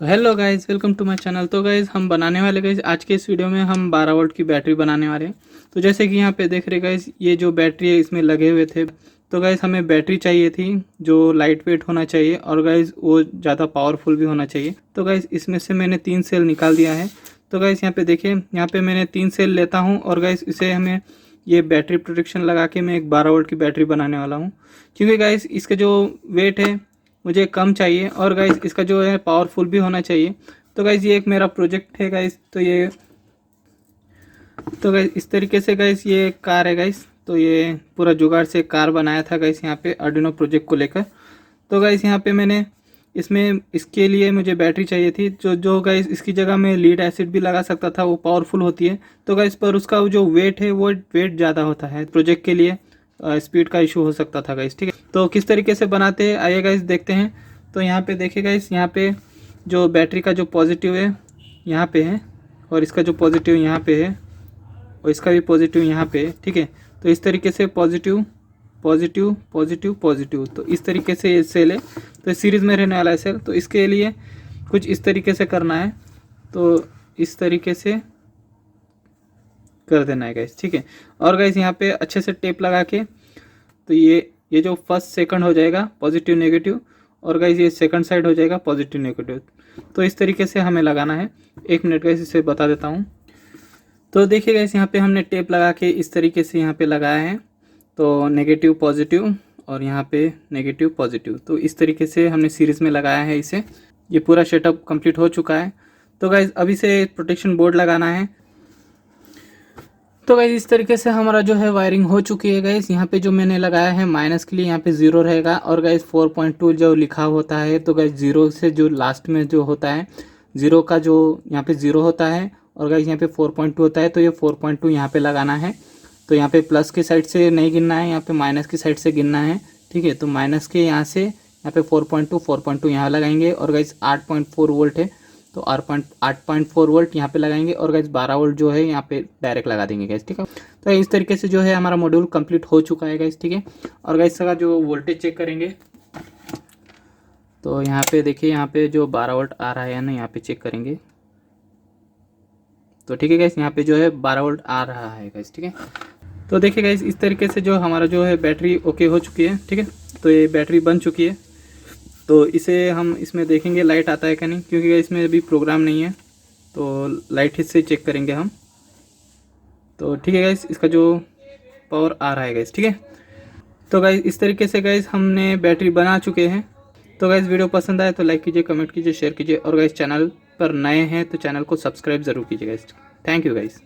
तो hello guys, welcome to my channel. तो guys हम बनाने वाले गाइज आज के इस वीडियो में हम 12 वोल्ट की बैटरी बनाने वाले हैं। तो जैसे कि यहाँ पे देख रहे गाइज, ये जो बैटरी है इसमें लगे हुए थे। तो गाइज हमें बैटरी चाहिए थी जो लाइट वेट होना चाहिए और गाइज वो ज़्यादा पावरफुल भी होना चाहिए। तो गाइज इसमें से मैंने 3 सेल निकाल दिया है। तो गाइज यहाँ पे देखिए, यहाँ पे मैंने 3 सेल लेता हूँ और गाइज इसे हमें ये बैटरी प्रोटेक्शन लगा के मैं एक 12 वोल्ट की बैटरी बनाने वाला हूँ। क्योंकि गाइज इसका जो वेट है मुझे कम चाहिए और गाइज इसका जो है पावरफुल भी होना चाहिए। तो गाइज ये एक मेरा प्रोजेक्ट है गाइज। तो गाइज इस तरीके से गाइज ये कार है गाइज। तो ये पूरा जुगाड़ से कार बनाया था गाइज यहाँ पे आर्डिनो प्रोजेक्ट को लेकर। तो गाइज यहाँ पे मैंने इसके लिए मुझे बैटरी चाहिए थी जो गाइज इसकी जगह में लीड एसिड भी लगा सकता था, वो पावरफुल होती है। तो गाइज पर उसका जो वेट है वो वेट ज़्यादा होता है प्रोजेक्ट के लिए, स्पीड का इशू हो सकता था गाइज। ठीक है, तो किस तरीके से बनाते हैं आइए गाइज देखते हैं। तो यहाँ पे देखिए गाइज, यहाँ पे जो बैटरी का जो पॉजिटिव है यहाँ पे है और इसका जो पॉजिटिव यहाँ पे है और इसका भी पॉजिटिव यहाँ पे है। ठीक है, तो इस तरीके से पॉजिटिव पॉजिटिव पॉजिटिव पॉजिटिव, तो इस तरीके से ये सेल है। तो सीरीज़ में रहने वाला है सेल। तो इसके लिए कुछ इस तरीके से करना है, तो इस तरीके से कर देना है गाइज। ठीक है, और गाइज यहाँ पे अच्छे से टेप लगा के, तो ये जो फर्स्ट सेकंड हो जाएगा पॉजिटिव नेगेटिव और गाइज ये सेकंड साइड हो जाएगा पॉजिटिव नेगेटिव। तो इस तरीके से हमें लगाना है। 1 मिनट गाइज इसे बता देता हूँ। तो देखिए गाइज, यहाँ पे हमने टेप लगा के इस तरीके से यहाँ पे लगाया है। तो नेगेटिव पॉजिटिव और यहाँ पे नेगेटिव पॉजिटिव, तो इस तरीके से हमने सीरीज़ में लगाया है इसे। ये पूरा सेटअप कंप्लीट हो चुका है। तो गाइज अभी से प्रोटेक्शन बोर्ड लगाना है। तो गाइज इस तरीके से हमारा जो है वायरिंग हो चुकी है गाइज। यहाँ पे जो मैंने लगाया है माइनस के लिए यहाँ पे 0 रहेगा और गाइज 4.2 जो लिखा होता है, तो गाइज 0 से जो लास्ट में जो होता है 0 का जो यहाँ पे 0 होता है और गाइज यहाँ पे 4.2 होता है। तो ये 4.2 यहाँ पे लगाना है। तो यहाँ पे प्लस की साइड से नहीं गिनना है, यहाँ पे माइनस की साइड से गिनना है। ठीक है, तो माइनस के यहाँ से यहाँ पे 4.2 यहाँ लगाएंगे और गाइज 8.4 वोल्ट है तो 8.4 वोल्ट यहाँ पे लगाएंगे और गाइज 12 वोल्ट जो है यहाँ पे डायरेक्ट लगा देंगे गाइज। ठीक है, तो इस तरीके से जो है हमारा मॉड्यूल कंप्लीट हो चुका है गाइज। ठीक है, और गाइज का जो वोल्टेज चेक करेंगे, तो यहाँ पे देखिए, यहाँ पे जो 12 वोल्ट आ रहा है ना, यहाँ पे चेक करेंगे। तो ठीक है गाइज, यहाँ पे जो है 12 वोल्ट आ रहा है गाइज। ठीक है, तो देखिए गाइज इस तरीके से जो हमारा जो है बैटरी ओके हो चुकी है। ठीक है, तो ये बैटरी बन चुकी है। तो इसे हम इसमें देखेंगे लाइट आता है क्या नहीं, क्योंकि इसमें अभी प्रोग्राम नहीं है। तो लाइट हिस्से चेक करेंगे हम। तो ठीक है गाइस, इसका जो पावर आ रहा है गाइस। ठीक है, तो गाइस इस तरीके से गाइस हमने बैटरी बना चुके हैं। तो गाइस वीडियो पसंद आए तो लाइक कीजिए, कमेंट कीजिए, शेयर कीजिए और गाइस चैनल पर नए हैं तो चैनल को सब्सक्राइब ज़रूर कीजिए गाइस। Thank you guys.